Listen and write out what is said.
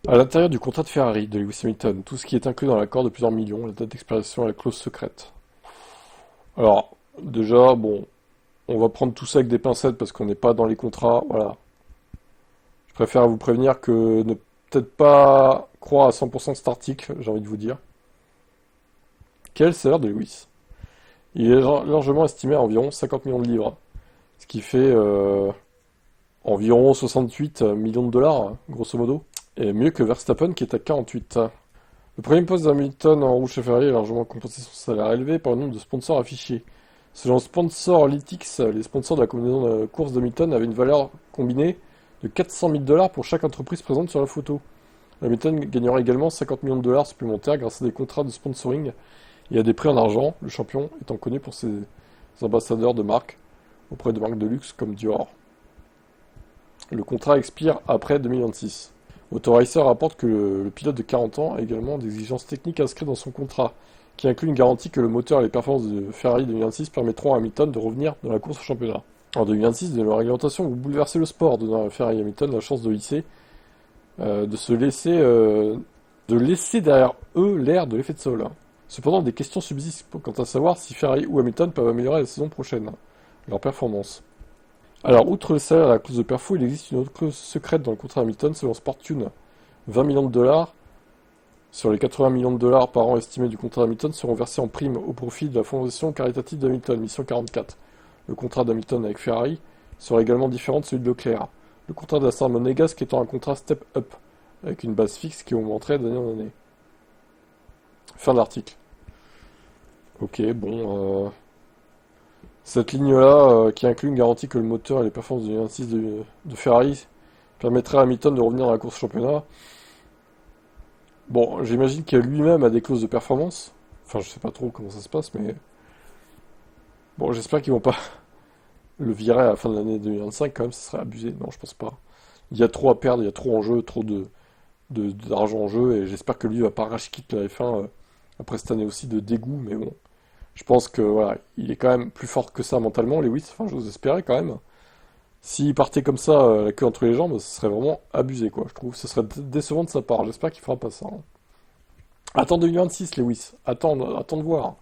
À l'intérieur du contrat de Ferrari de Lewis Hamilton, tout ce qui est inclus dans l'accord de plusieurs millions, la date d'expiration et la clause secrète. Alors, déjà, bon, on va prendre tout ça avec des pincettes parce qu'on n'est pas dans les contrats, voilà. Je préfère vous prévenir que ne peut-être pas croire à 100% cet article, j'ai envie de vous dire. Quel est le salaire de Lewis? Il est largement estimé à environ 50 millions de livres, ce qui fait environ 68 millions de dollars, grosso modo. Et mieux que Verstappen qui est à 48. Le premier poste d'Hamilton en rouge chez Ferrari a largement compensé son salaire élevé par le nombre de sponsors affichés. Selon Sponsorlytics, les sponsors de la combinaison de course d'Hamilton avaient une valeur combinée de 400 000 dollars pour chaque entreprise présente sur la photo. Hamilton gagnera également 50 millions de dollars supplémentaires grâce à des contrats de sponsoring et à des prix en argent, le champion étant connu pour ses ambassadeurs de marque auprès de marques de luxe comme Dior. Le contrat expire après 2026. Autoracer rapporte que le pilote de 40 ans a également des exigences techniques inscrites dans son contrat, qui inclut une garantie que le moteur et les performances de Ferrari 2026 permettront à Hamilton de revenir dans la course au championnat. En 2026, de la réglementation vous bouleversez le sport, donnant à Ferrari et Hamilton la chance de laisser derrière eux l'ère de l'effet de sol. Cependant, des questions subsistent quant à savoir si Ferrari ou Hamilton peuvent améliorer la saison prochaine leur performance. Alors, outre le salaire et la clause de perfo, il existe une autre clause secrète dans le contrat Hamilton selon Sportune. 20 millions de dollars sur les 80 millions de dollars par an estimés du contrat Hamilton seront versés en prime au profit de la fondation caritative d'Hamilton, Mission 44. Le contrat d'Hamilton avec Ferrari sera également différent de celui de Leclerc. Le contrat d'Aston Monégasque étant un contrat step-up, avec une base fixe qui augmenterait d'année en année. Fin de l'article. Ok, bon. Cette ligne-là, qui inclut une garantie que le moteur et les performances de 1.6 de Ferrari permettraient à Hamilton de revenir dans la course championnat. Bon, j'imagine qu'elle lui-même a des clauses de performance. Enfin, je sais pas trop comment ça se passe, mais bon, j'espère qu'ils vont pas le virer à la fin de l'année 2025 quand même, ça serait abusé. Non, je pense pas. Il y a trop à perdre, il y a trop en jeu, trop d'argent en jeu, et j'espère que lui va pas rage quitte la F1 après cette année aussi de dégoût, mais bon. Je pense que voilà, il est quand même plus fort que ça mentalement, Lewis. Enfin, j'ose espérer quand même. S'il partait comme ça, la queue entre les jambes, ce serait vraiment abusé, quoi. Je trouve, ce serait décevant de sa part. J'espère qu'il fera pas ça, hein. Attends 2026, Lewis. Attends de voir.